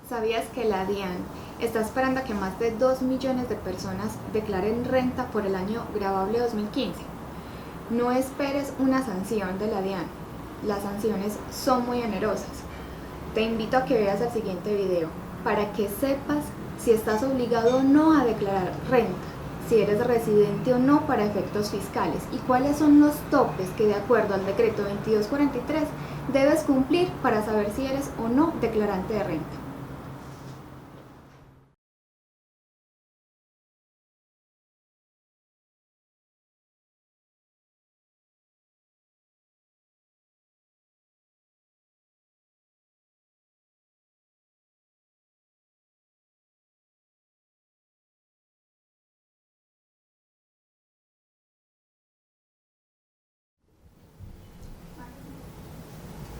¿Sabías que la DIAN está esperando a que más de 2 millones de personas declaren renta por el año grabable 2015? No esperes una sanción de la DIAN. Las sanciones son muy onerosas. Te invito a que veas el siguiente video para que sepas si estás obligado o no a declarar renta, si eres residente o no para efectos fiscales y cuáles son los topes que, de acuerdo al decreto 2243, debes cumplir para saber si eres o no declarante de renta.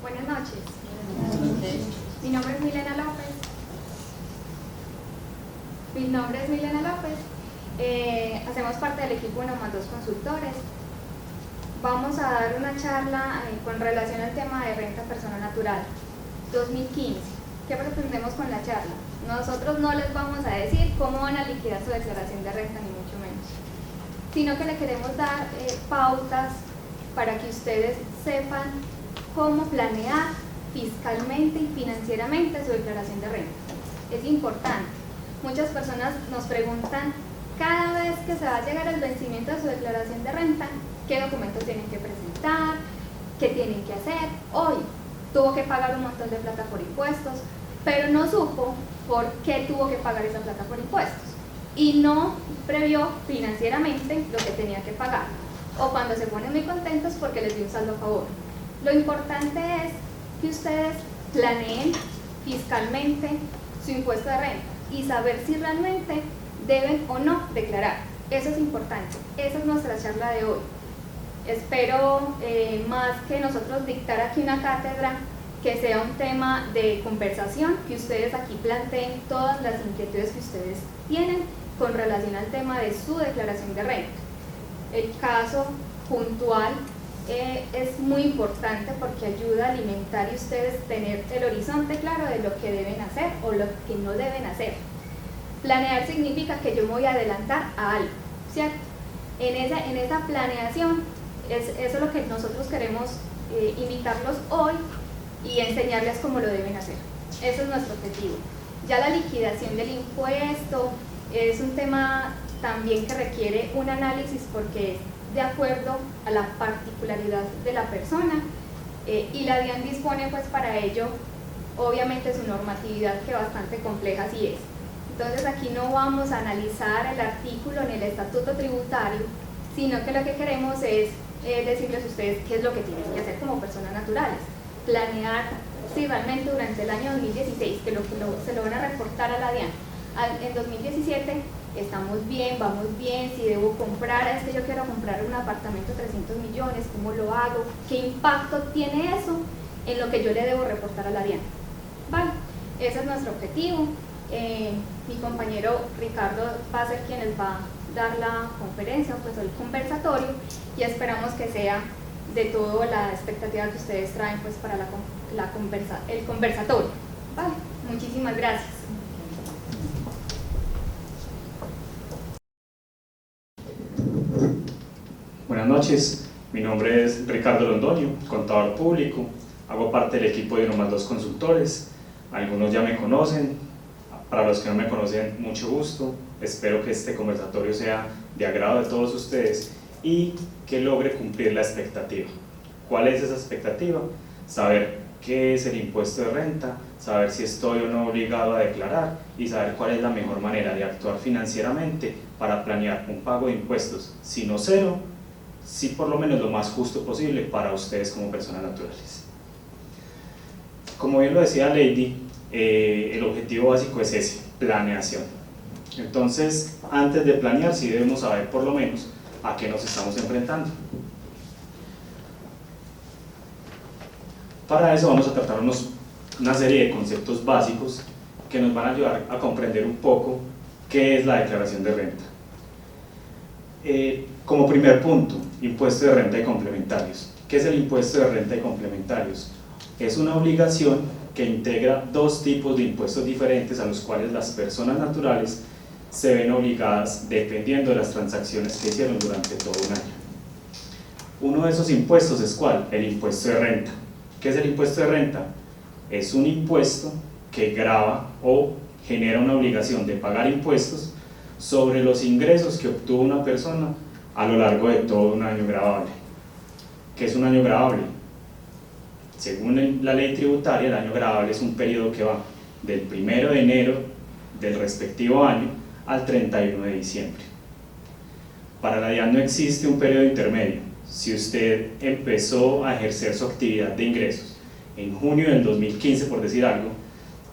Buenas noches. Mi nombre es Milena López. Hacemos parte del equipo de 1+2 Consultores. Vamos a dar una charla con relación al tema de renta personal natural 2015. ¿Qué pretendemos con la charla? Nosotros no les vamos a decir cómo van a liquidar su declaración de renta, ni mucho menos, sino que le queremos dar pautas para que ustedes sepan cómo planear fiscalmente y financieramente su declaración de renta. Es importante. Muchas personas nos preguntan cada vez que se va a llegar el vencimiento de su declaración de renta, qué documentos tienen que presentar, qué tienen que hacer. Hoy tuvo que pagar un montón de plata por impuestos, pero no supo por qué tuvo que pagar esa plata por impuestos y no previó financieramente lo que tenía que pagar, o cuando se ponen muy contentos porque les dio un saldo a favor. Lo importante es que ustedes planeen fiscalmente su impuesto de renta y saber si realmente deben o no declarar. Eso es importante. Esa es nuestra charla de hoy. Espero más que nosotros dictar aquí una cátedra, que sea un tema de conversación, que ustedes aquí planteen todas las inquietudes que ustedes tienen con relación al tema de su declaración de renta. El caso puntual es muy importante porque ayuda a alimentar y ustedes tener el horizonte claro de lo que deben hacer o lo que no deben hacer. Planear significa que yo me voy a adelantar a algo, ¿cierto? En esa planeación, eso es lo que nosotros queremos invitarlos hoy y enseñarles cómo lo deben hacer. Eso es nuestro objetivo. Ya la liquidación del impuesto es un tema también que requiere un análisis porque es de acuerdo a la particularidad de la persona y la DIAN dispone pues para ello obviamente su normatividad, que bastante compleja sí es. Entonces aquí no vamos a analizar el artículo en el estatuto tributario, sino que lo que queremos es decirles a ustedes qué es lo que tienen que hacer como personas naturales. Planear si realmente durante el año 2016, que se lo van a reportar a la DIAN, en 2017 estamos bien, vamos bien, si debo comprar, es que yo quiero comprar un apartamento de 300 millones, ¿cómo lo hago? ¿Qué impacto tiene eso en lo que yo le debo reportar a la DIAN? Vale, ese es nuestro objetivo. Mi compañero Ricardo va a ser quien les va a dar la conferencia, pues el conversatorio, y esperamos que sea de todo la expectativa que ustedes traen pues para el conversatorio. Vale, muchísimas gracias. Buenas noches, mi nombre es Ricardo Londoño, contador público, hago parte del equipo de 1+2 Consultores. Algunos ya me conocen, para los que no me conocen, mucho gusto. Espero que este conversatorio sea de agrado de todos ustedes y que logre cumplir la expectativa. ¿Cuál es esa expectativa? Saber qué es el impuesto de renta, saber si estoy o no obligado a declarar y saber cuál es la mejor manera de actuar financieramente para planear un pago de impuestos, si no cero, sí por lo menos lo más justo posible para ustedes como personas naturales. Como bien lo decía Lady, el objetivo básico es ese, planeación. Entonces, antes de planear, sí debemos saber por lo menos a qué nos estamos enfrentando. Para eso vamos a tratar una serie de conceptos básicos que nos van a ayudar a comprender un poco qué es la declaración de renta. Como primer punto, impuesto de renta y complementarios. ¿Qué es el impuesto de renta y complementarios? Es una obligación que integra dos tipos de impuestos diferentes a los cuales las personas naturales se ven obligadas dependiendo de las transacciones que hicieron durante todo un año. Uno de esos impuestos es ¿cuál? El impuesto de renta. ¿Qué es el impuesto de renta? Es un impuesto que grava o genera una obligación de pagar impuestos sobre los ingresos que obtuvo una persona a lo largo de todo un año gravable. ¿Qué es un año gravable? Según la ley tributaria, el año gravable es un periodo que va del 1 de enero del respectivo año al 31 de diciembre. Para la DIAN no existe un periodo intermedio. Si usted empezó a ejercer su actividad de ingresos en junio del 2015, por decir algo,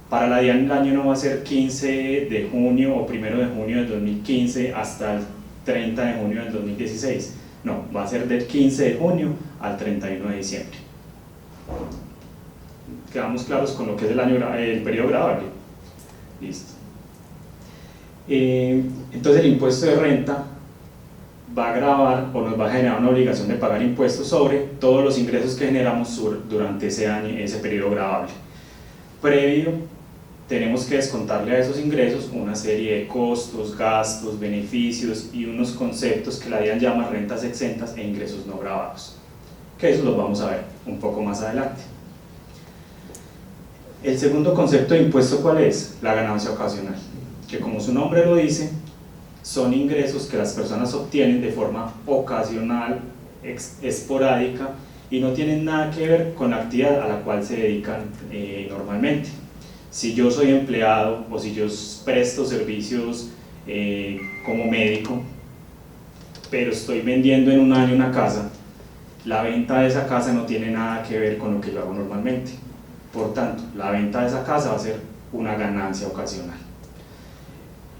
para la DIAN el año no va a ser 15 de junio o 1 de junio del 2015 hasta el 30 de junio del 2016. No, va a ser del 15 de junio al 31 de diciembre. ¿Quedamos claros con lo que es el periodo gravable? Listo. Entonces el impuesto de renta va a gravar o nos va a generar una obligación de pagar impuestos sobre todos los ingresos que generamos durante ese año, ese periodo gravable. Previo, tenemos que descontarle a esos ingresos una serie de costos, gastos, beneficios y unos conceptos que la DIAN llama rentas exentas e ingresos no gravados, que eso los vamos a ver un poco más adelante. El segundo concepto de impuesto, ¿cuál es? La ganancia ocasional, que como su nombre lo dice, son ingresos que las personas obtienen de forma ocasional, esporádica, y no tienen nada que ver con la actividad a la cual se dedican normalmente. Si yo soy empleado o si yo presto servicios como médico, pero estoy vendiendo en un año una casa, la venta de esa casa no tiene nada que ver con lo que yo hago normalmente. Por tanto, la venta de esa casa va a ser una ganancia ocasional.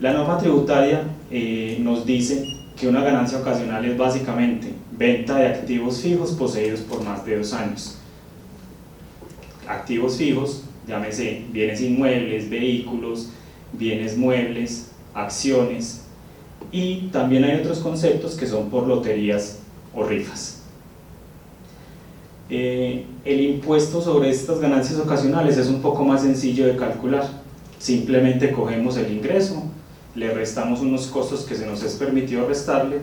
La norma tributaria nos dice que una ganancia ocasional es básicamente venta de activos fijos poseídos por más de 2 años. Activos fijos, llámese bienes inmuebles, vehículos, bienes muebles, acciones, y también hay otros conceptos que son por loterías o rifas. El impuesto sobre estas ganancias ocasionales es un poco más sencillo de calcular. Simplemente cogemos el ingreso, le restamos unos costos que se nos es permitido restarle,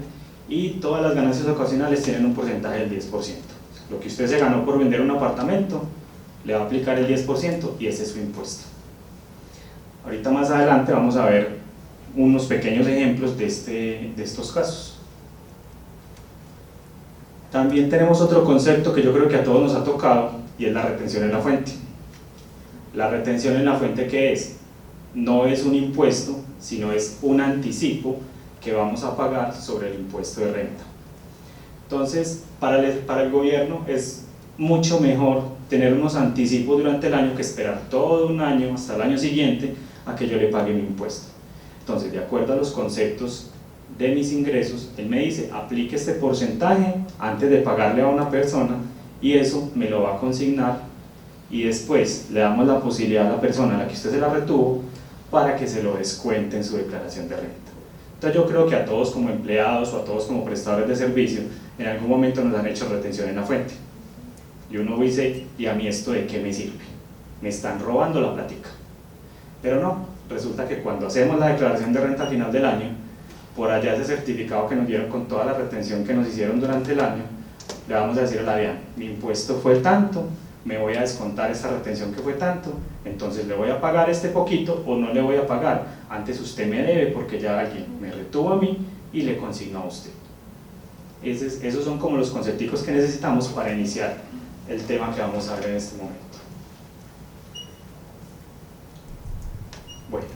y todas las ganancias ocasionales tienen un porcentaje del 10%. Lo que usted se ganó por vender un apartamento, le va a aplicar el 10% y ese es su impuesto. Ahorita más adelante vamos a ver unos pequeños ejemplos de estos casos. También tenemos otro concepto que yo creo que a todos nos ha tocado, y es la retención en la fuente. La retención en la fuente, ¿qué es? No es un impuesto, sino es un anticipo que vamos a pagar sobre el impuesto de renta. Entonces, para el gobierno es mucho mejor tener unos anticipos durante el año que esperar todo un año hasta el año siguiente a que yo le pague mi impuesto. Entonces, de acuerdo a los conceptos de mis ingresos, él me dice, aplique este porcentaje antes de pagarle a una persona, y eso me lo va a consignar, y después le damos la posibilidad a la persona a la que usted se la retuvo para que se lo descuente en su declaración de renta. Entonces yo creo que a todos como empleados o a todos como prestadores de servicio en algún momento nos han hecho retención en la fuente, y uno dice, ¿y a mí esto de qué me sirve? Me están robando la plática. Pero no, resulta que cuando hacemos la declaración de renta al final del año, por allá ese certificado que nos dieron con toda la retención que nos hicieron durante el año, le vamos a decir a la DIAN, mi impuesto fue tanto, me voy a descontar esta retención que fue tanto, entonces le voy a pagar este poquito o no le voy a pagar, antes usted me debe porque ya alguien me retuvo a mí y le consignó a usted. Esos son como los conceptos que necesitamos para iniciar el tema que vamos a ver en este momento. Bueno,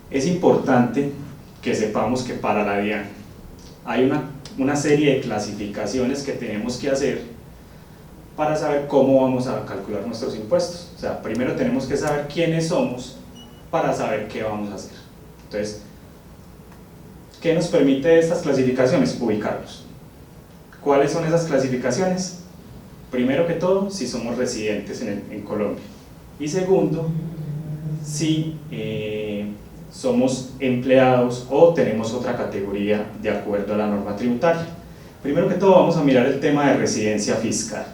es importante que sepamos que para la DIAN hay una serie de clasificaciones que tenemos que hacer para saber cómo vamos a calcular nuestros impuestos. O sea, primero tenemos que saber quiénes somos para saber qué vamos a hacer. Entonces, ¿qué nos permite estas clasificaciones? Ubicarlos. ¿Cuáles son esas clasificaciones? Primero que todo, si somos residentes en Colombia. Y segundo, si somos empleados o tenemos otra categoría de acuerdo a la norma tributaria. Primero que todo vamos a mirar el tema de residencia fiscal.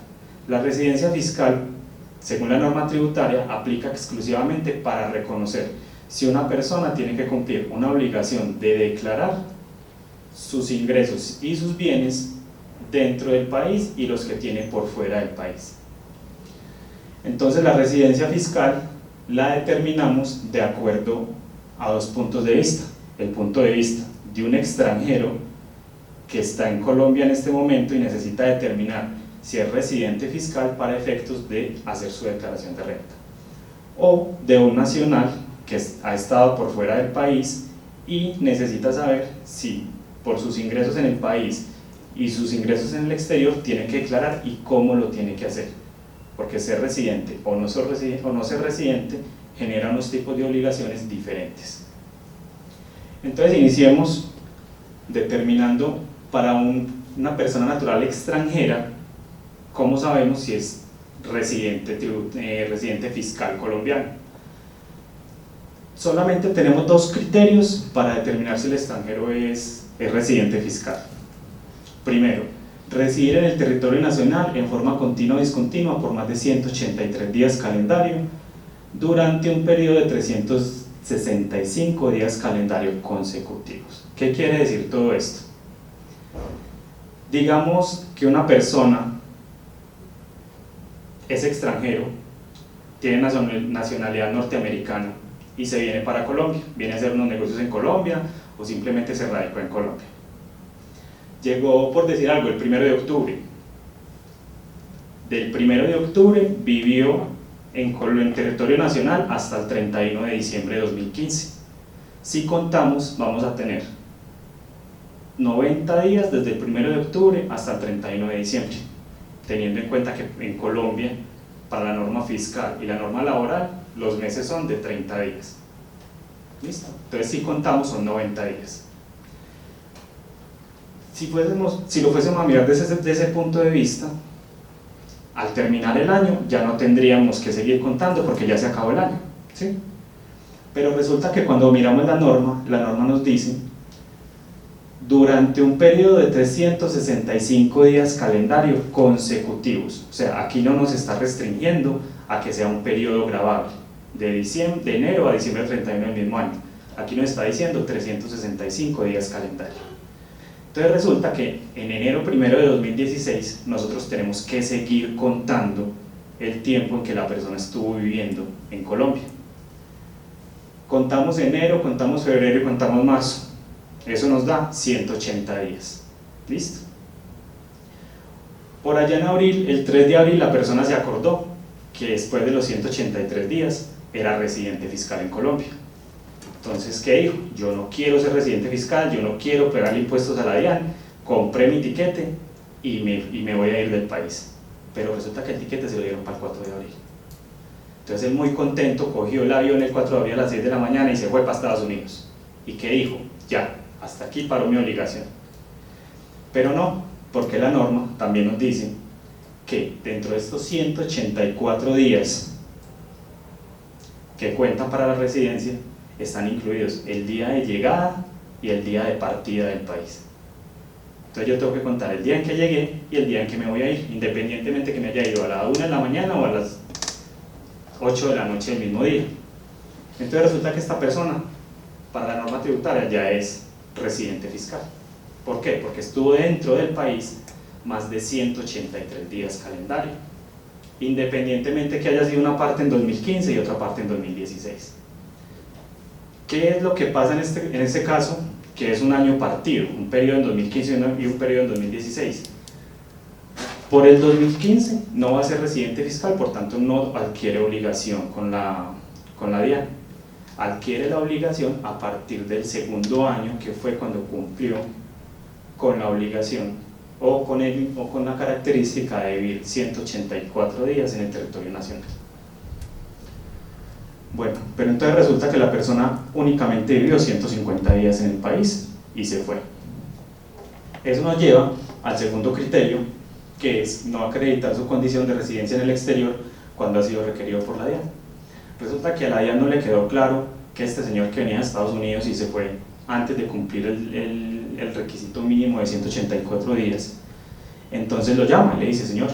La residencia fiscal según la norma tributaria, aplica exclusivamente para reconocer si una persona tiene que cumplir una obligación de declarar sus ingresos y sus bienes dentro del país y los que tiene por fuera del país. Entonces la residencia fiscal la determinamos de acuerdo a dos puntos de vista. El punto de vista de un extranjero que está en Colombia en este momento y necesita determinar si es residente fiscal para efectos de hacer su declaración de renta, o de un nacional que ha estado por fuera del país y necesita saber si por sus ingresos en el país y sus ingresos en el exterior tiene que declarar y cómo lo tiene que hacer, porque ser residente o no ser residente genera unos tipos de obligaciones diferentes. Entonces iniciemos determinando para una persona natural extranjera cómo sabemos si es residente fiscal colombiano. Solamente tenemos dos criterios para determinar si el extranjero es residente fiscal. Primero, residir en el territorio nacional en forma continua o discontinua por más de 183 días calendario durante un periodo de 365 días calendario consecutivos. ¿Qué quiere decir todo esto? Digamos que una persona es extranjero, tiene nacionalidad norteamericana y se viene para Colombia, viene a hacer unos negocios en Colombia o simplemente se radicó en Colombia. Llegó, por decir algo, el 1 de octubre. Del 1 de octubre vivió en territorio nacional hasta el 31 de diciembre de 2015. Si contamos, vamos a tener 90 días desde el 1 de octubre hasta el 31 de diciembre, teniendo en cuenta que en Colombia, para la norma fiscal y la norma laboral, los meses son de 30 días. ¿Listo? Entonces, si contamos, son 90 días. Si lo fuésemos a mirar desde ese punto de vista, al terminar el año ya no tendríamos que seguir contando porque ya se acabó el año, ¿sí? Pero resulta que cuando miramos la norma nos dice durante un periodo de 365 días calendario consecutivos. O sea, aquí no nos está restringiendo a que sea un periodo gravable de enero a diciembre 31 del mismo año. Aquí nos está diciendo 365 días calendario. Entonces resulta que en enero 1 de 2016 nosotros tenemos que seguir contando el tiempo en que la persona estuvo viviendo en Colombia. Contamos enero, contamos febrero y contamos marzo. Eso nos da 180 días. ¿Listo? Por allá en abril, el 3 de abril, la persona se acordó que después de los 183 días era residente fiscal en Colombia. Entonces, ¿qué dijo? Yo no quiero ser residente fiscal, yo no quiero pagarle impuestos a la DIAN, compré mi tiquete y me voy a ir del país. Pero resulta que el tiquete se lo dieron para el 4 de abril. Entonces él muy contento cogió el avión el 4 de abril a las 6 de la mañana y se fue para Estados Unidos. ¿Y qué dijo? Ya, hasta aquí paró mi obligación. Pero no, porque la norma también nos dice que dentro de estos 184 días que cuentan para la residencia, están incluidos el día de llegada y el día de partida del país. Entonces yo tengo que contar el día en que llegué y el día en que me voy a ir, independientemente que me haya ido a la 1 de la mañana o a las 8 de la noche del mismo día. Entonces resulta que esta persona, para la norma tributaria, ya es residente fiscal. ¿Por qué? Porque estuvo dentro del país más de 183 días calendario, independientemente que haya sido una parte en 2015 y otra parte en 2016. ¿Qué es lo que pasa en este caso? Que es un año partido, un periodo en 2015 y un periodo en 2016. Por el 2015 no va a ser residente fiscal, por tanto no adquiere obligación con la DIAN. Adquiere la obligación a partir del segundo año, que fue cuando cumplió con la obligación o con la característica de vivir 184 días en el territorio nacional. Bueno, pero entonces resulta que la persona únicamente vivió 150 días en el país y se fue. Eso nos lleva al segundo criterio, que es no acreditar su condición de residencia en el exterior cuando ha sido requerido por la DIAN. Resulta que a la DIAN no le quedó claro que este señor que venía de Estados Unidos y se fue antes de cumplir el requisito mínimo de 184 días, entonces lo llama y le dice: señor,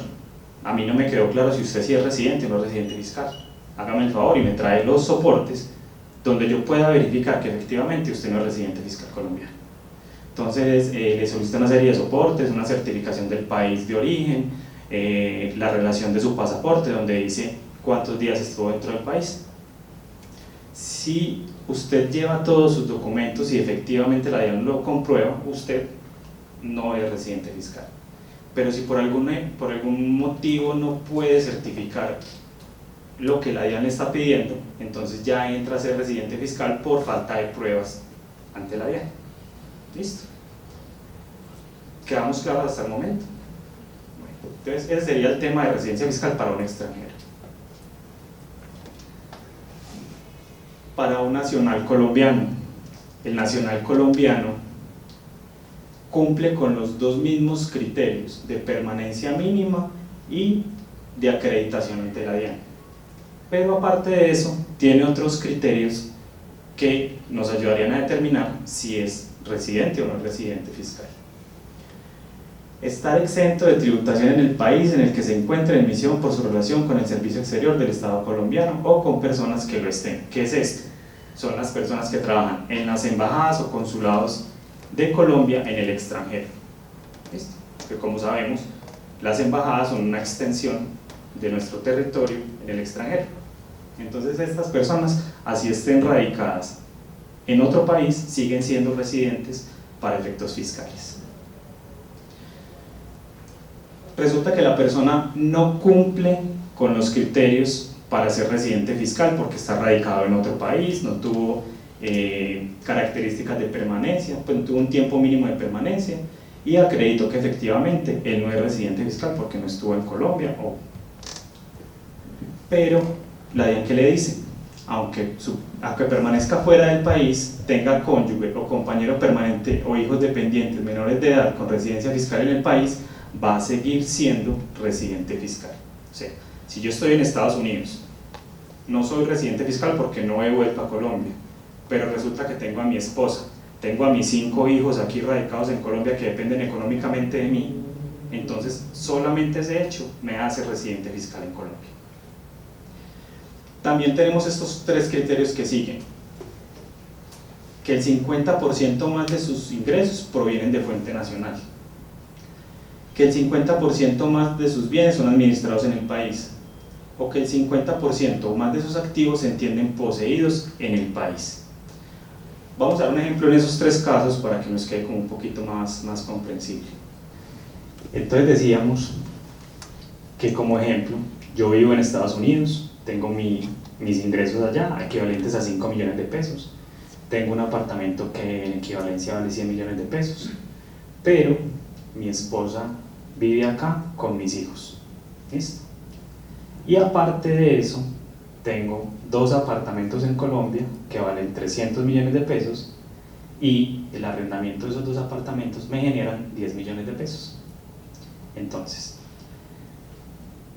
a mí no me quedó claro si usted sí es residente o no es residente fiscal. Hágame el favor y me trae los soportes donde yo pueda verificar que efectivamente usted no es residente fiscal colombiano. Entonces le solicita una serie de soportes, una certificación del país de origen, la relación de su pasaporte donde dice cuántos días estuvo dentro del país. Si usted lleva todos sus documentos y efectivamente la DIAN lo comprueba, usted no es residente fiscal. Pero si por algún motivo no puede certificar lo que la DIAN le está pidiendo, entonces ya entra a ser residente fiscal por falta de pruebas ante la DIAN. ¿Listo? ¿Quedamos claros hasta el momento? Bueno, entonces ese sería el tema de residencia fiscal para un extranjero. Para un nacional colombiano, el nacional colombiano cumple con los dos mismos criterios de permanencia mínima y de acreditación ante la DIAN. Pero aparte de eso, tiene otros criterios que nos ayudarían a determinar si es residente o no es residente fiscal. Estar exento de tributación en el país en el que se encuentre en misión por su relación con el servicio exterior del Estado colombiano o con personas que lo estén. ¿Qué es esto? Son las personas que trabajan en las embajadas o consulados de Colombia en el extranjero. ¿Listo? Que como sabemos, las embajadas son una extensión de nuestro territorio en el extranjero. Entonces estas personas, así estén radicadas en otro país, siguen siendo residentes para efectos fiscales. Resulta que la persona no cumple con los criterios para ser residente fiscal porque está radicado en otro país, no tuvo características de permanencia, pues no tuvo un tiempo mínimo de permanencia y acreditó que efectivamente él no es residente fiscal porque no estuvo en Colombia. Pero la DIAN, ¿qué le dice? Aunque permanezca fuera del país, tenga cónyuge o compañero permanente o hijos dependientes menores de edad con residencia fiscal en el país, va a seguir siendo residente fiscal. O sea, si yo estoy en Estados Unidos, no soy residente fiscal porque no he vuelto a Colombia, pero resulta que tengo a mi esposa, tengo a mis 5 hijos aquí radicados en Colombia que dependen económicamente de mí, entonces solamente ese hecho me hace residente fiscal en Colombia. También tenemos estos 3 criterios que siguen: que el 50% más de sus ingresos provienen de fuente nacional, que el 50% más de sus bienes son administrados en el país, o que el 50% o más de sus activos se entienden poseídos en el país. Vamos a dar un ejemplo en esos 3 casos para que nos quede como un poquito más comprensible. Entonces decíamos que, como ejemplo, yo vivo en Estados Unidos, tengo mis ingresos allá, equivalentes a 5 millones de pesos, tengo un apartamento que en equivalencia vale 100 millones de pesos, pero mi esposa vive acá con mis hijos. ¿Listo? Y aparte de eso, tengo 2 apartamentos en Colombia que valen 300 millones de pesos y el arrendamiento de esos 2 apartamentos me generan 10 millones de pesos. Entonces,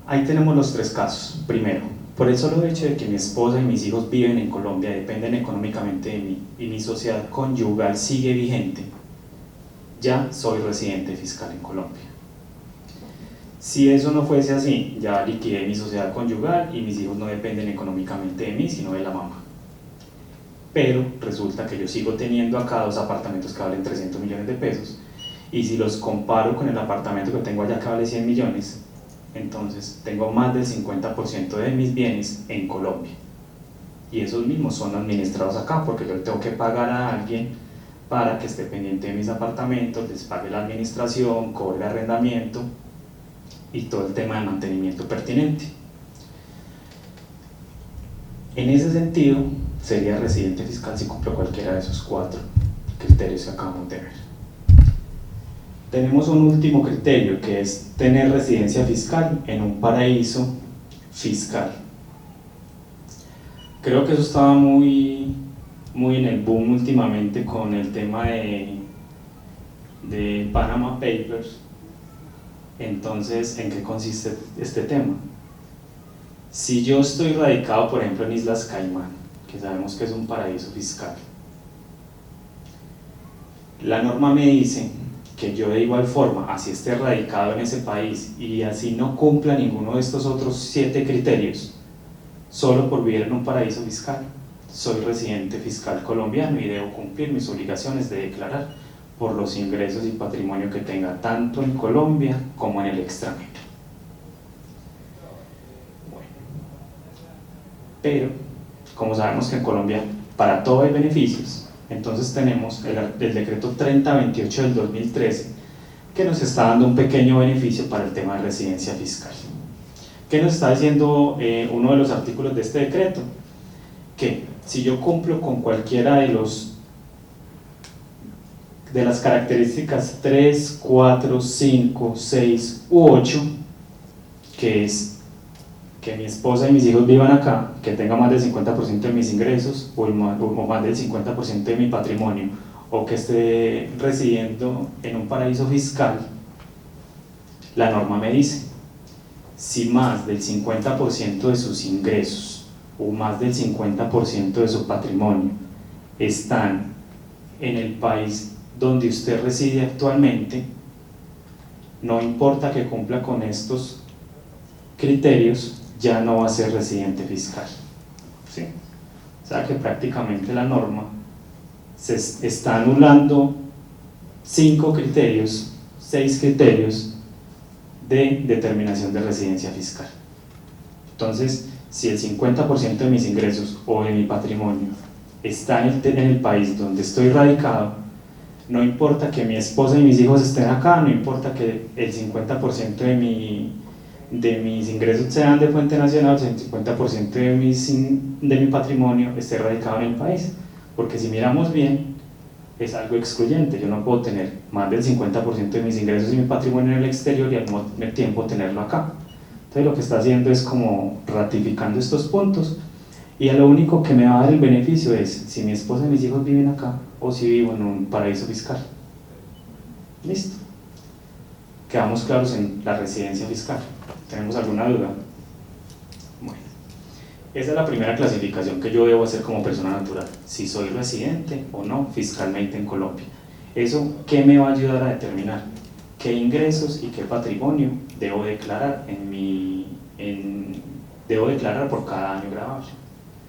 ahí tenemos los 3 casos. Primero, por el solo hecho de que mi esposa y mis hijos viven en Colombia, dependen económicamente de mí y mi sociedad conyugal sigue vigente, ya soy residente fiscal en Colombia. Si eso no fuese así, ya liquidé mi sociedad conyugal y mis hijos no dependen económicamente de mí, sino de la mamá. Pero resulta que yo sigo teniendo acá 2 apartamentos que valen 300 millones de pesos, y si los comparo con el apartamento que tengo allá que vale 100 millones, entonces tengo más del 50% de mis bienes en Colombia. Y esos mismos son administrados acá, porque yo tengo que pagar a alguien para que esté pendiente de mis apartamentos, les pague la administración, cobre arrendamiento y todo el tema de mantenimiento pertinente. En ese sentido, sería residente fiscal si cumplo cualquiera de esos 4 criterios que acabamos de ver. Tenemos un último criterio, que es tener residencia fiscal en un paraíso fiscal. Creo que eso estaba muy en el boom últimamente con el tema de Panama Papers. Entonces, ¿en qué consiste este tema? Si yo estoy radicado, por ejemplo, en Islas Caimán, que sabemos que es un paraíso fiscal, la norma me dice que yo de igual forma, así esté radicado en ese país y así no cumpla ninguno de estos otros 7 criterios, solo por vivir en un paraíso fiscal, soy residente fiscal colombiano y debo cumplir mis obligaciones de declarar por los ingresos y patrimonio que tenga tanto en Colombia como en el extranjero. Bueno. Pero, como sabemos que en Colombia para todo hay beneficios, entonces tenemos el decreto 3028 del 2013 que nos está dando un pequeño beneficio para el tema de residencia fiscal. ¿Qué nos está diciendo uno de los artículos de este decreto? Que si yo cumplo con cualquiera de las características 3, 4, 5, 6 u 8, que es que mi esposa y mis hijos vivan acá, que tenga más del 50% de mis ingresos o más del 50% de mi patrimonio, o que esté residiendo en un paraíso fiscal, la norma me dice, si más del 50% de sus ingresos o más del 50% de su patrimonio están en el país donde usted reside actualmente, no importa que cumpla con estos criterios, ya no va a ser residente fiscal. ¿Sí? O sea que prácticamente la norma se está anulando 5 criterios, 6 criterios de determinación de residencia fiscal. Entonces, si el 50% de mis ingresos o de mi patrimonio está en el país donde estoy radicado, no importa que mi esposa y mis hijos estén acá, no importa que el 50% de mis ingresos sean de fuente nacional, el 50% de mi patrimonio esté radicado en el país, porque si miramos bien, es algo excluyente. Yo no puedo tener más del 50% de mis ingresos y mi patrimonio en el exterior y al mismo tiempo tenerlo acá. Entonces lo que está haciendo es como ratificando estos puntos, y a lo único que me va a dar el beneficio es si mi esposa y mis hijos viven acá o si vivo en un paraíso fiscal. Listo. Quedamos claros en la residencia fiscal. ¿Tenemos alguna duda? Bueno, esa es la primera clasificación que yo debo hacer como persona natural, si soy residente o no fiscalmente en Colombia. ¿Eso qué me va a ayudar a determinar? ¿Qué ingresos y qué patrimonio debo declarar debo declarar por cada año gravable?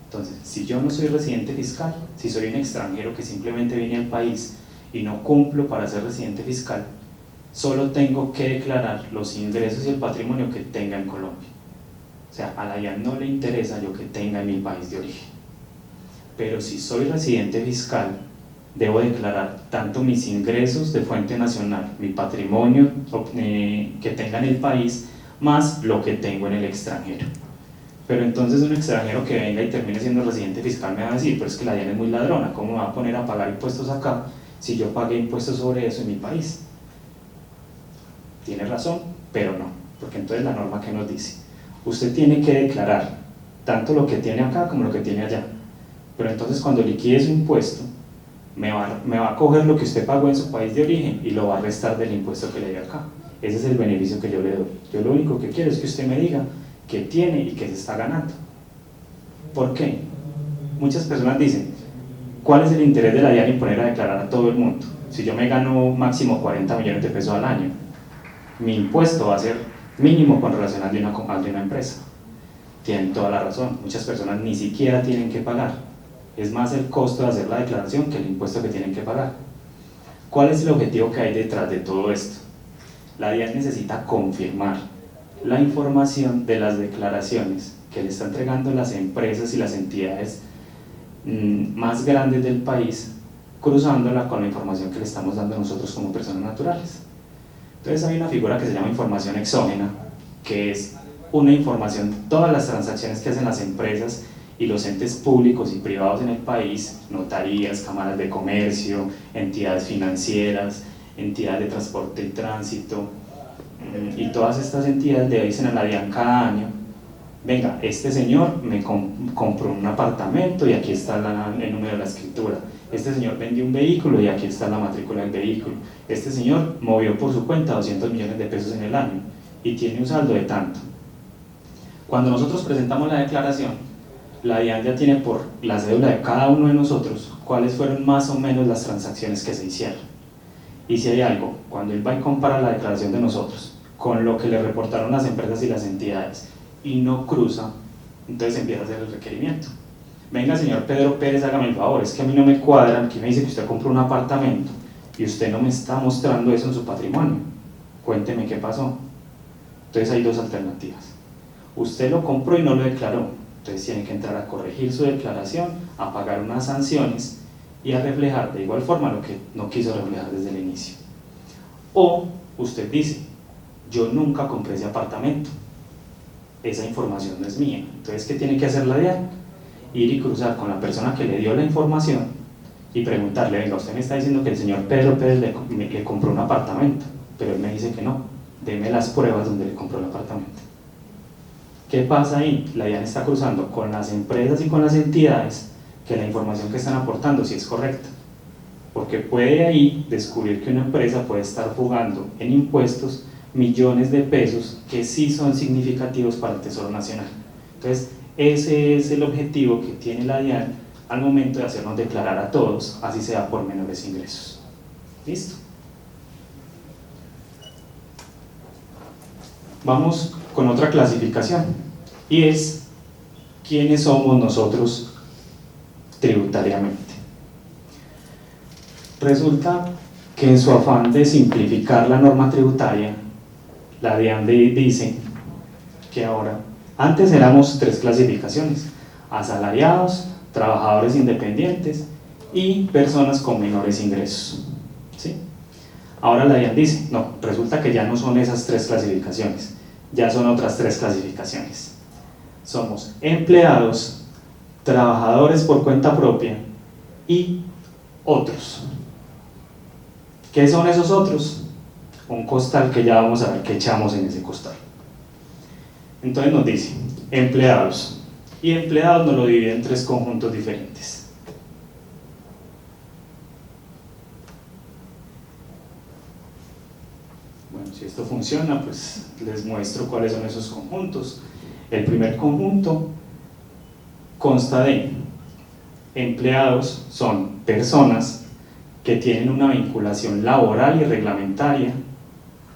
Entonces, si yo no soy residente fiscal, si soy un extranjero que simplemente viene al país y no cumplo para ser residente fiscal, solo tengo que declarar los ingresos y el patrimonio que tenga en Colombia. O sea, a la DIAN no le interesa lo que tenga en mi país de origen. Pero si soy residente fiscal, debo declarar tanto mis ingresos de fuente nacional, mi patrimonio que tenga en el país, más lo que tengo en el extranjero. Pero entonces un extranjero que venga y termine siendo residente fiscal me va a decir, pero es que la DIAN es muy ladrona, ¿cómo me va a poner a pagar impuestos acá si yo pagué impuestos sobre eso en mi país? Tiene razón, pero no, porque entonces la norma que nos dice, usted tiene que declarar tanto lo que tiene acá como lo que tiene allá, pero entonces cuando liquide su impuesto me va a coger lo que usted pagó en su país de origen y lo va a restar del impuesto que le dio acá. Ese es el beneficio que yo le doy. Yo lo único que quiero es que usted me diga qué tiene y qué se está ganando. ¿Por qué? Muchas personas dicen, ¿cuál es el interés de la DIAN en poner a declarar a todo el mundo? Si yo me gano máximo 40 millones de pesos al año, mi impuesto va a ser mínimo con relación al de una empresa. Tienen toda la razón, muchas personas ni siquiera tienen que pagar, es más el costo de hacer la declaración que el impuesto que tienen que pagar. ¿Cuál es el objetivo que hay detrás de todo esto? La DIAN necesita confirmar la información de las declaraciones que le están entregando las empresas y las entidades más grandes del país, cruzándola con la información que le estamos dando nosotros como personas naturales. Entonces hay una figura que se llama información exógena, que es una información, todas las transacciones que hacen las empresas y los entes públicos y privados en el país, notarías, cámaras de comercio, entidades financieras, entidades de transporte y tránsito, y todas estas entidades le dicen a la DIAN cada año, venga, este señor me compró un apartamento y aquí está el número de la escritura, este señor vendió un vehículo y aquí está la matrícula del vehículo, este señor movió por su cuenta 200 millones de pesos en el año y tiene un saldo de tanto. Cuando nosotros presentamos la declaración, la DIAN ya tiene por la cédula de cada uno de nosotros cuáles fueron más o menos las transacciones que se hicieron, Y si hay algo, cuando él va y compara la declaración de nosotros con lo que le reportaron las empresas y las entidades y no cruza, entonces empieza a hacer el requerimiento. Venga, señor Pedro Pérez, hágame el favor, es que a mí no me cuadra, aquí me dice que usted compró un apartamento y usted no me está mostrando eso en su patrimonio. Cuénteme qué pasó. Entonces hay dos alternativas. Usted lo compró y no lo declaró, entonces tiene que entrar a corregir su declaración, a pagar unas sanciones y a reflejar de igual forma lo que no quiso reflejar desde el inicio. O usted dice, yo nunca compré ese apartamento, esa información no es mía. Entonces, ¿qué tiene que hacer la DIAN? Ir y cruzar con la persona que le dio la información y preguntarle, venga, usted me está diciendo que el señor Pedro Pérez le compró un apartamento, pero él me dice que no, deme las pruebas donde le compró el apartamento. ¿Qué pasa ahí? La DIAN está cruzando con las empresas y con las entidades que la información que están aportando sí es correcta, porque puede ahí descubrir que una empresa puede estar jugando en impuestos millones de pesos que sí son significativos para el Tesoro Nacional. Entonces, ese es el objetivo que tiene la DIAN al momento de hacernos declarar a todos, así sea por menores ingresos. ¿Listo? Vamos con otra clasificación, y es quiénes somos nosotros tributariamente. Resulta que en su afán de simplificar la norma tributaria, la DIAN dice que ahora, antes éramos tres clasificaciones: asalariados, trabajadores independientes y personas con menores ingresos, ¿sí? Ahora la DIAN dice, no, resulta que ya no son esas tres clasificaciones, ya son otras tres clasificaciones. Somos empleados, trabajadores por cuenta propia y otros. ¿Qué son esos otros? Un costal que ya vamos a ver qué echamos en ese costal. Entonces nos dice, empleados, y empleados nos lo divide en tres conjuntos diferentes. Bueno, si esto funciona, pues les muestro cuáles son esos conjuntos. El primer conjunto consta de empleados, son personas que tienen una vinculación laboral y reglamentaria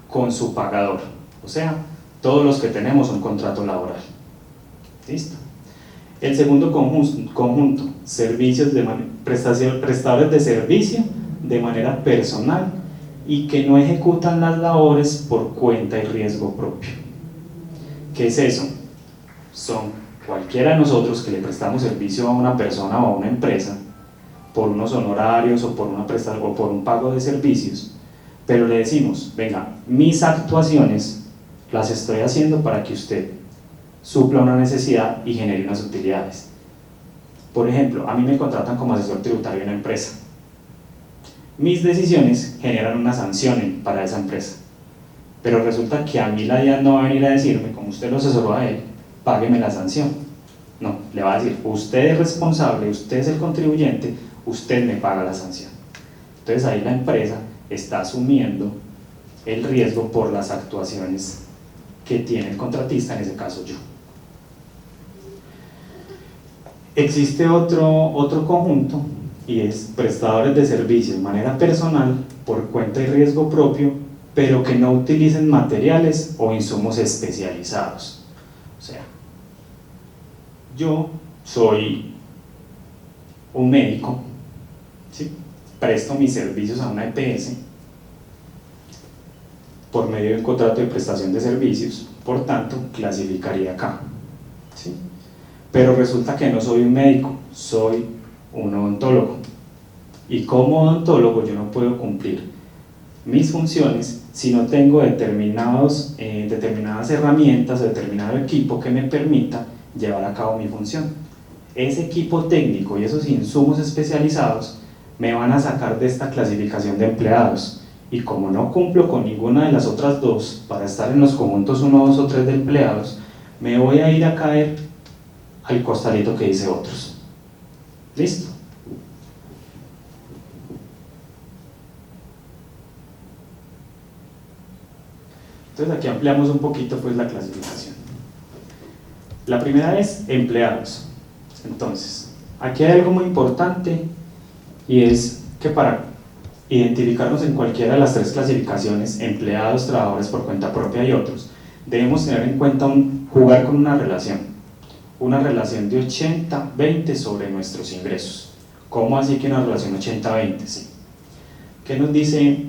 con su pagador, o sea, todos los que tenemos un contrato laboral. ¿Listo? El segundo conjunto, servicios prestadores de servicio de manera personal y que no ejecutan las labores por cuenta y riesgo propio. ¿Qué es eso? Son cualquiera de nosotros que le prestamos servicio a una persona o a una empresa por unos honorarios o por o por un pago de servicios, pero le decimos, venga, mis actuaciones las estoy haciendo para que usted supla una necesidad y genere unas utilidades. Por ejemplo, a mí me contratan como asesor tributario en una empresa. Mis decisiones generan una sanción para esa empresa, pero resulta que a mí la DIAN no va a venir a decirme, como usted lo asesoró a él, págueme la sanción. No, le va a decir, usted es responsable, usted es el contribuyente, usted me paga la sanción. Entonces ahí la empresa está asumiendo el riesgo por las actuaciones que tiene el contratista, en ese caso yo. Existe otro conjunto, y es prestadores de servicios de manera personal, por cuenta y riesgo propio, pero que no utilicen materiales o insumos especializados. O sea, yo soy un médico, ¿sí? Presto mis servicios a una EPS por medio de un contrato de prestación de servicios, por tanto, clasificaría acá, ¿sí? Pero resulta que no soy un médico, soy un odontólogo, y como odontólogo yo no puedo cumplir mis funciones si no tengo determinadas herramientas o determinado equipo que me permita llevar a cabo mi función. Ese equipo técnico y esos insumos especializados me van a sacar de esta clasificación de empleados, y como no cumplo con ninguna de las otras dos para estar en los conjuntos 1, 2 o 3 de empleados, me voy a ir a caer al costalito que dice otros. ¿Listo? Entonces aquí ampliamos un poquito pues la clasificación. La primera es empleados. Entonces, aquí hay algo muy importante, y es que para identificarnos en cualquiera de las tres clasificaciones, empleados, trabajadores por cuenta propia y otros, debemos tener en cuenta jugar con una relación de 80-20 sobre nuestros ingresos. ¿Cómo así que una relación 80-20? Sí. ¿Qué nos dice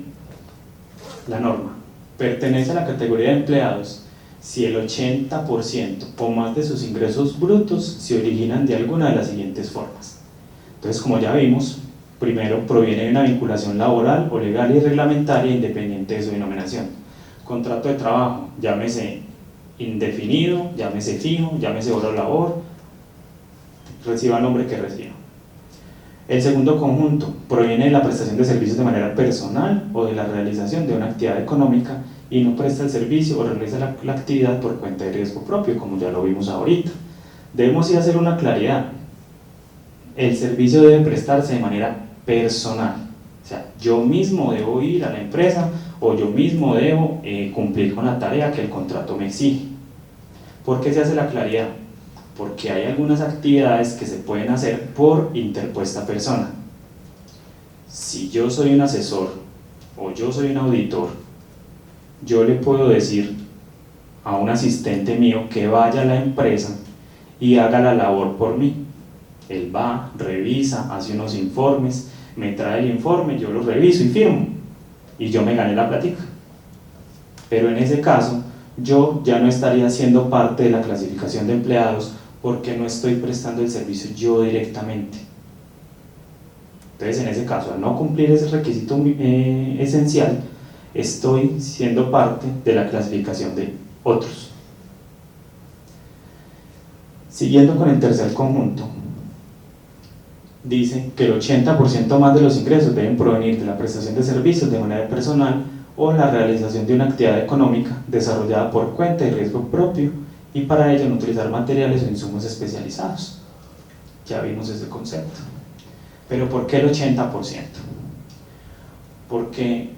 la norma? Pertenece a la categoría de empleados si el 80% o más de sus ingresos brutos se originan de alguna de las siguientes formas. Entonces, como ya vimos, primero proviene de una vinculación laboral o legal y reglamentaria independiente de su denominación. Contrato de trabajo, llámese indefinido, llámese fijo, llámese hora o labor, reciba el nombre que reciba. El segundo conjunto proviene de la prestación de servicios de manera personal o de la realización de una actividad económica y no presta el servicio o realiza la actividad por cuenta de riesgo propio, como ya lo vimos ahorita. Debemos hacer una claridad. El servicio debe prestarse de manera personal, o sea, yo mismo debo ir a la empresa o yo mismo debo cumplir con la tarea que el contrato me exige. ¿Por qué se hace la claridad? Porque hay algunas actividades que se pueden hacer por interpuesta persona. Si yo soy un asesor o yo soy un auditor, yo le puedo decir a un asistente mío que vaya a la empresa y haga la labor por mí. Él va, revisa, hace unos informes, me trae el informe, yo lo reviso y firmo, y yo me gané la plática. Pero en ese caso, yo ya no estaría siendo parte de la clasificación de empleados porque no estoy prestando el servicio yo directamente. Entonces, en ese caso, al no cumplir ese requisito esencial, estoy siendo parte de la clasificación de otros. Siguiendo con el tercer conjunto, dice que el 80% más de los ingresos deben provenir de la prestación de servicios de manera personal o la realización de una actividad económica desarrollada por cuenta y riesgo propio, y para ello no utilizar materiales o insumos especializados. Ya vimos ese concepto. Pero ¿por qué el 80%? Porque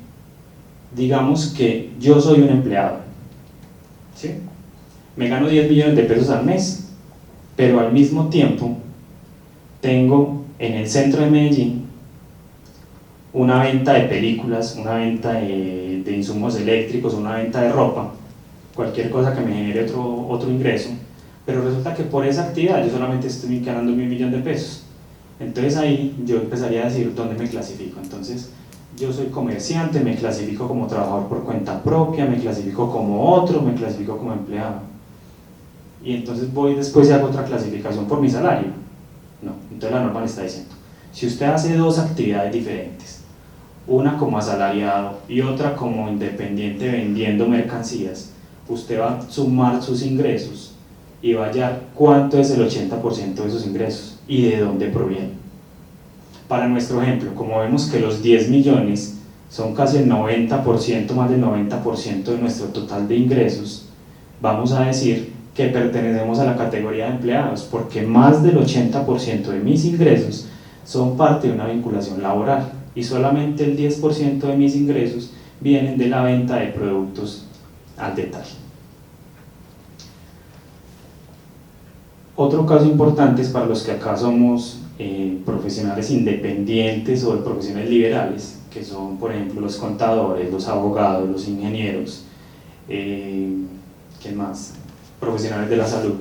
digamos que yo soy un empleado, ¿sí? Me gano 10 millones de pesos al mes, pero al mismo tiempo tengo en el centro de Medellín una venta de películas, una venta de insumos eléctricos, una venta de ropa, cualquier cosa que me genere otro ingreso, pero resulta que por esa actividad yo solamente estoy ganando 1.000 millones de pesos. Entonces ahí yo empezaría a decir dónde me clasifico. Entonces yo soy comerciante, me clasifico como trabajador por cuenta propia, me clasifico como otro, me clasifico como empleado, y entonces voy después y hago otra clasificación por mi salario. No, entonces la norma le está diciendo, si usted hace dos actividades diferentes, una como asalariado y otra como independiente vendiendo mercancías, usted va a sumar sus ingresos y va a hallar cuánto es el 80% de esos ingresos y de dónde provienen. Para nuestro ejemplo, como vemos que los 10 millones son casi el 90%, más del 90% de nuestro total de ingresos, vamos a decir que pertenecemos a la categoría de empleados, porque más del 80% de mis ingresos son parte de una vinculación laboral y solamente el 10% de mis ingresos vienen de la venta de productos al detalle. Otro caso importante es para los que acá somos profesionales independientes o profesionales liberales, que son, por ejemplo, los contadores, los abogados, los ingenieros, ¿qué más? Profesionales de la salud.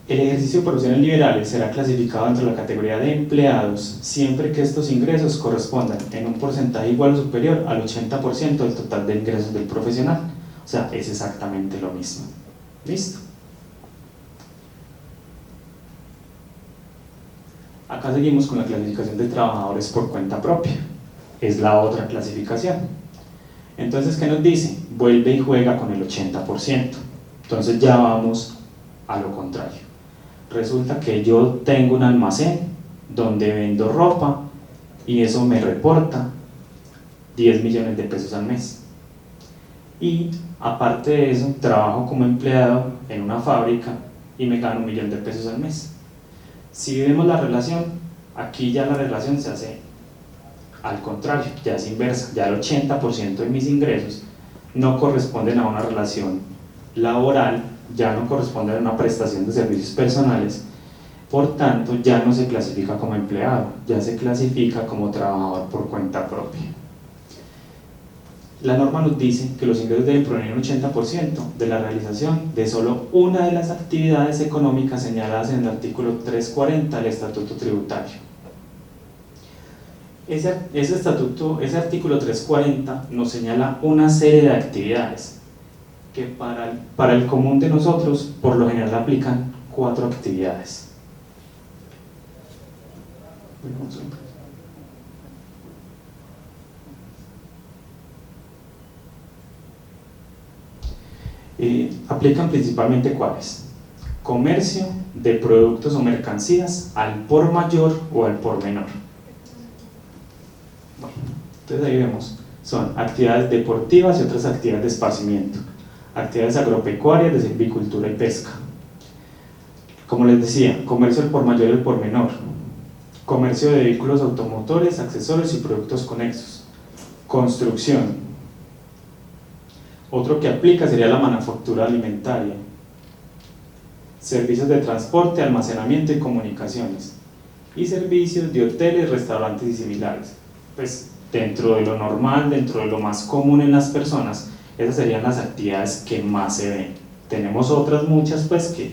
El ejercicio de profesiones liberales será clasificado dentro de la categoría de empleados siempre que estos ingresos correspondan en un porcentaje igual o superior al 80% del total de ingresos del profesional. O sea, es exactamente lo mismo. ¿Listo? Acá seguimos con la clasificación de trabajadores por cuenta propia. Es la otra clasificación. Entonces, ¿qué nos dice? Vuelve y juega con el 80%. Entonces ya vamos a lo contrario. Resulta que yo tengo un almacén donde vendo ropa y eso me reporta 10 millones de pesos al mes. Y aparte de eso, trabajo como empleado en una fábrica y me gano 1 millón de pesos al mes. Si vemos la relación, aquí ya la relación se hace al contrario, ya es inversa, ya el 80% de mis ingresos no corresponden a una relación laboral, ya no corresponden a una prestación de servicios personales, Por tanto, ya no se clasifica como empleado, ya se clasifica como trabajador por cuenta propia. La norma nos dice que los ingresos deben provenir un 80% de la realización de solo una de las actividades económicas señaladas en el artículo 340 del Estatuto Tributario. Ese artículo 340 nos señala una serie de actividades que para el común de nosotros por lo general aplican 4 actividades. Aplican principalmente ¿cuáles? Comercio de productos o mercancías al por mayor o al por menor. Bueno, entonces ahí vemos, son actividades deportivas y otras actividades de esparcimiento, actividades agropecuarias, de silvicultura y pesca. Como les decía, comercio al por mayor y al por menor, comercio de vehículos automotores, accesorios y productos conexos, construcción. Otro que aplica sería la manufactura alimentaria, servicios de transporte, almacenamiento y comunicaciones, y servicios de hoteles, restaurantes y similares. Pues dentro de lo normal, dentro de lo más común en las personas, esas serían las actividades que más se ven. Tenemos otras muchas pues que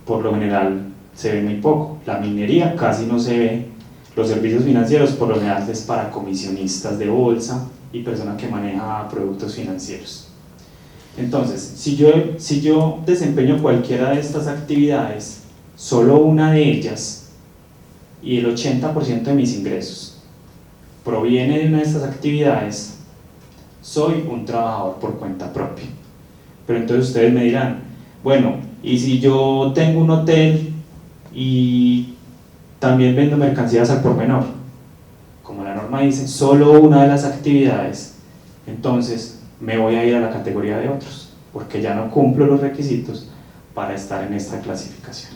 por lo general se ve muy poco. La minería casi no se ve, los servicios financieros por lo general es para comisionistas de bolsa y personas que manejan productos financieros. Entonces, si yo desempeño cualquiera de estas actividades, solo una de ellas, y el 80% de mis ingresos proviene de una de estas actividades, soy un trabajador por cuenta propia. Pero entonces ustedes me dirán, bueno, y si yo tengo un hotel y también vendo mercancías al por menor, como la norma dice, solo una de las actividades, entonces me voy a ir a la categoría de otros, porque ya no cumplo los requisitos para estar en esta clasificación.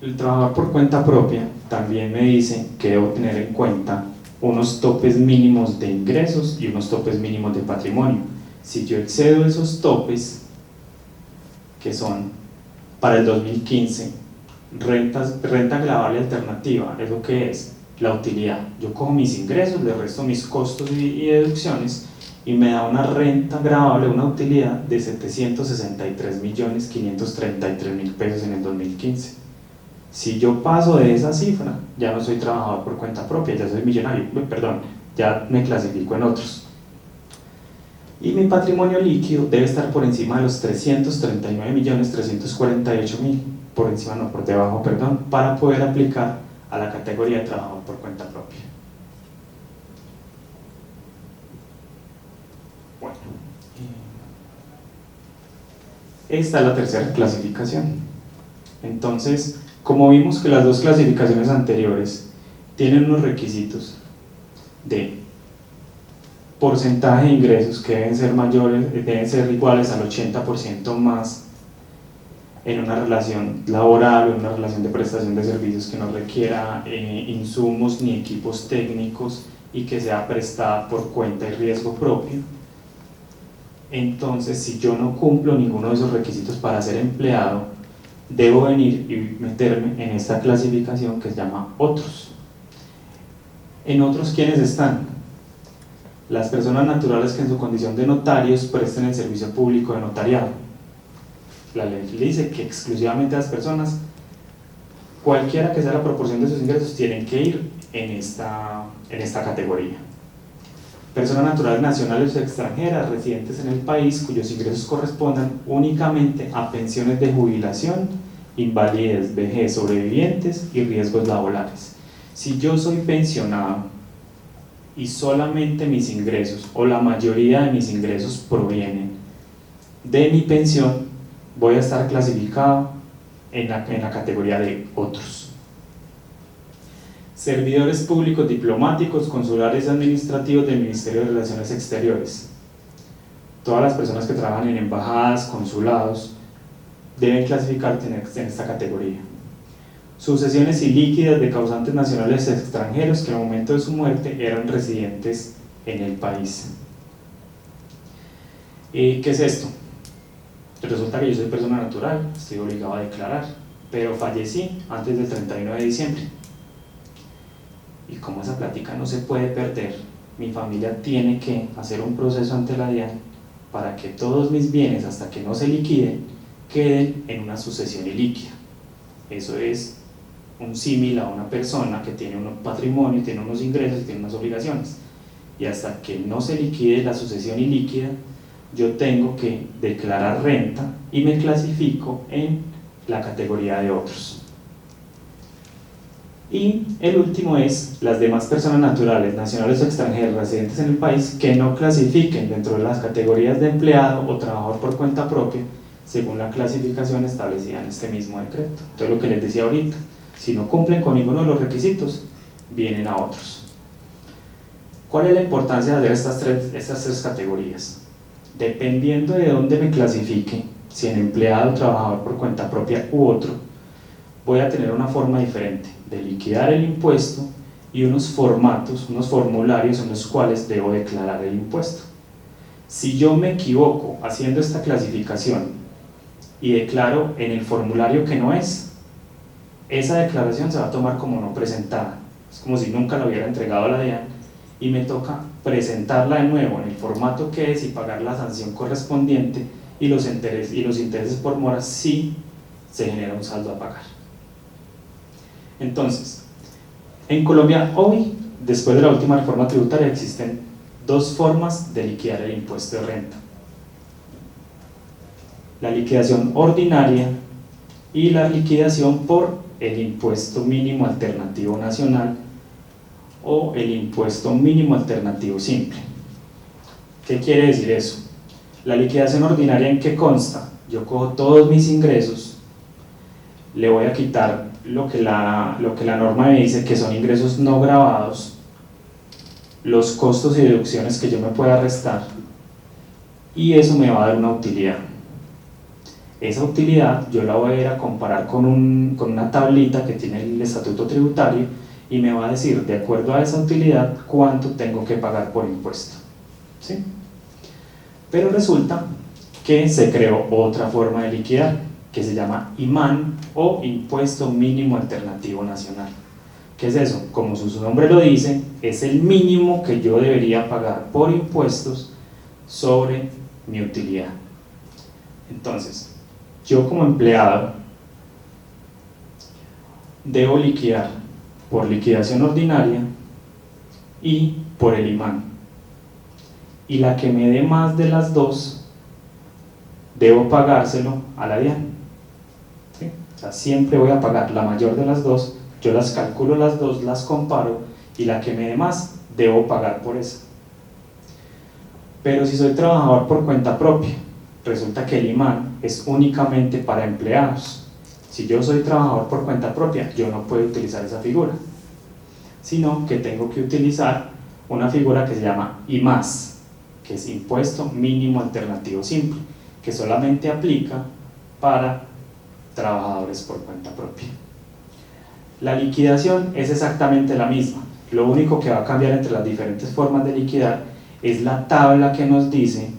El trabajador por cuenta propia también me dice que debo tener en cuenta unos topes mínimos de ingresos y unos topes mínimos de patrimonio. Si yo excedo esos topes, que son para el 2015, renta gravable alternativa, ¿eso qué es? La utilidad. Yo cojo mis ingresos, le resto mis costos y deducciones y me da una renta gravable, una utilidad de 763.533.000 pesos en el 2015. Si yo paso de esa cifra, ya no soy trabajador por cuenta propia, ya soy millonario, perdón, ya me clasifico en otros. Y mi patrimonio líquido debe estar por encima de los 339.348.000, por encima no, por debajo, perdón, para poder aplicar a la categoría de trabajador por cuenta propia. Bueno, esta es la tercera clasificación. Entonces, como vimos que las dos clasificaciones anteriores tienen unos requisitos de porcentaje de ingresos que deben ser mayores, deben ser iguales al 80% más en una relación laboral o en una relación de prestación de servicios que no requiera insumos ni equipos técnicos y que sea prestada por cuenta y riesgo propio. Entonces, si yo no cumplo ninguno de esos requisitos para ser empleado, debo venir y meterme en esta clasificación que se llama otros. En otros, ¿quiénes están? Las personas naturales que en su condición de notarios presten el servicio público de notariado. La ley dice que exclusivamente las personas, cualquiera que sea la proporción de sus ingresos, tienen que ir en esta categoría. Personas naturales nacionales o extranjeras residentes en el país cuyos ingresos correspondan únicamente a pensiones de jubilación, invalidez, vejez, sobrevivientes y riesgos laborales. Si yo soy pensionado y solamente mis ingresos o la mayoría de mis ingresos provienen de mi pensión, voy a estar clasificado en la categoría de otros. Servidores públicos diplomáticos, consulares y administrativos del Ministerio de Relaciones Exteriores. Todas las personas que trabajan en embajadas, consulados, deben clasificarse en esta categoría. Sucesiones ilíquidas de causantes nacionales extranjeros que en el momento de su muerte eran residentes en el país. ¿Qué es esto? Resulta que yo soy persona natural, estoy obligado a declarar, pero fallecí antes del 31 de diciembre. Y como esa plática no se puede perder, mi familia tiene que hacer un proceso ante la DIAN para que todos mis bienes, hasta que no se liquiden, queden en una sucesión ilíquida. Eso es un símil a una persona que tiene un patrimonio, tiene unos ingresos y tiene unas obligaciones. Y hasta que no se liquide la sucesión ilíquida, yo tengo que declarar renta y me clasifico en la categoría de otros. Y el último es las demás personas naturales, nacionales o extranjeras residentes en el país que no clasifiquen dentro de las categorías de empleado o trabajador por cuenta propia según la clasificación establecida en este mismo decreto. Entonces, lo que les decía ahorita, si no cumplen con ninguno de los requisitos, vienen a otros. ¿Cuál es la importancia de hacer estas tres categorías? Dependiendo de dónde me clasifique, si en empleado, trabajador por cuenta propia u otro, voy a tener una forma diferente de liquidar el impuesto y unos formatos, unos formularios en los cuales debo declarar el impuesto. Si yo me equivoco haciendo esta clasificación y declaro en el formulario que no es, esa declaración se va a tomar como no presentada, es como si nunca la hubiera entregado a la DIAN y me toca presentarla de nuevo en el formato que es y pagar la sanción correspondiente y los intereses por mora si se genera un saldo a pagar. Entonces, en Colombia hoy, después de la última reforma tributaria, existen dos formas de liquidar el impuesto de renta: la liquidación ordinaria y la liquidación por el impuesto mínimo alternativo nacional o el impuesto mínimo alternativo simple. ¿Qué quiere decir eso? La liquidación ordinaria, ¿en qué consta? Yo cojo todos mis ingresos, le voy a quitar lo que la norma me dice que son ingresos no gravados, los costos y deducciones que yo me pueda restar, y eso me va a dar una utilidad. Esa utilidad yo la voy a ir a comparar con una tablita que tiene el estatuto tributario y me va a decir, de acuerdo a esa utilidad, cuánto tengo que pagar por impuesto. ¿Sí? Pero resulta que se creó otra forma de liquidar, que se llama IMAN o Impuesto Mínimo Alternativo Nacional. ¿Qué es eso? Como su nombre lo dice, es el mínimo que yo debería pagar por impuestos sobre mi utilidad. Entonces, yo como empleado debo liquidar por liquidación ordinaria y por el IMAN, y la que me dé más de las dos debo pagárselo a la DIAN. ¿Sí? O sea, siempre voy a pagar la mayor de las dos, yo las calculo las dos, las comparo, y la que me dé más debo pagar por esa. Pero si soy trabajador por cuenta propia, resulta que el IMAN es únicamente para empleados. Si yo soy trabajador por cuenta propia, yo no puedo utilizar esa figura, sino que tengo que utilizar una figura que se llama IMAS, que es Impuesto Mínimo Alternativo Simple, que solamente aplica para trabajadores por cuenta propia. La liquidación es exactamente la misma, lo único que va a cambiar entre las diferentes formas de liquidar es la tabla que nos dice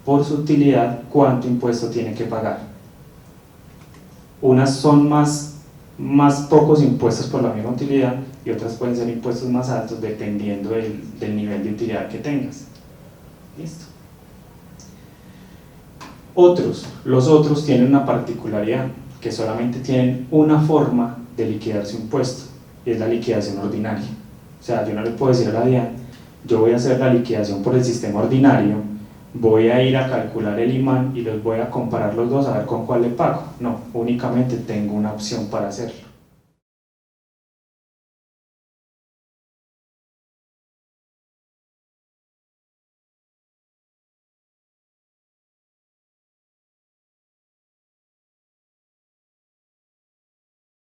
por su utilidad cuánto impuesto tiene que pagar. Unas son más pocos impuestos por la misma utilidad y otras pueden ser impuestos más altos dependiendo del nivel de utilidad que tengas. ¿Listo? Los otros tienen una particularidad, que solamente tienen una forma de liquidar su impuesto, y es la liquidación ordinaria. O sea, yo no le puedo decir a la DIAN, yo voy a hacer la liquidación por el sistema ordinario, voy a ir a calcular el IMAN y los voy a comparar los dos a ver con cuál le pago. No, únicamente tengo una opción para hacerlo.